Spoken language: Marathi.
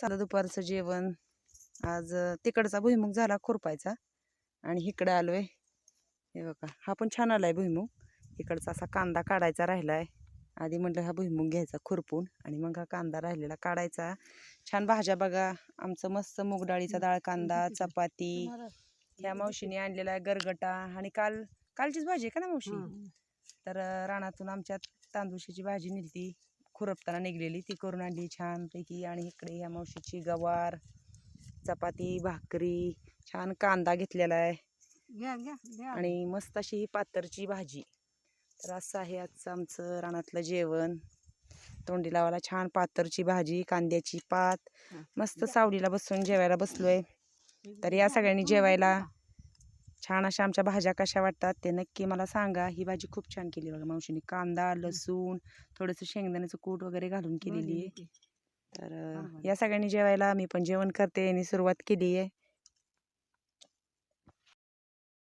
साधं दुपारचं जेवण. आज तिकडचा भुईमुग झाला खुरपायचा आणि इकडे आलोय. हे बघा, हा पण छान आलाय भुईमुग. इकडचा असा कांदा काढायचा राहिलाय. आधी म्हटलं हा भुईमुग घ्यायचा खुरपून आणि मग हा कांदा राहिलेला काढायचा. छान भाज्या बघा, आमचं मस्त मूग डाळीचा डाळ कांदा, चपाती. ह्या मावशीने आणलेला आहे गरगटा आणि कालचीच भाजी आहे का ना मावशी? तर रानातून आमच्या तांदूळशीची भाजी निघती, खुरपताना निघलेली ती करून आणली छानपैकी. आणि इकडे ह्या मावशीची गवार, चपाती, भाकरी, छान कांदा घेतलेला आहे आणि मस्त अशी ही पातरची भाजी. तर असं आहे आजचं आमचं रानातलं जेवण. तोंडी लावायला छान पातरची भाजी, कांद्याची पात. मस्त सावलीला बसून जेवायला बसलोय. तर या सगळ्यांनी जेवायला. छान अशा आमच्या भाज्या कशा वाटतात ते नक्की मला सांगा. ही भाजी खूप छान केली बघा मावशीने, कांदा, लसूण, थोडंसं शेंगदाण्याचं कूट वगैरे घालून केलेली आहे. तर या सगळ्यांनी जेवायला. मी पण जेवण करते आणि सुरुवात केली आहे.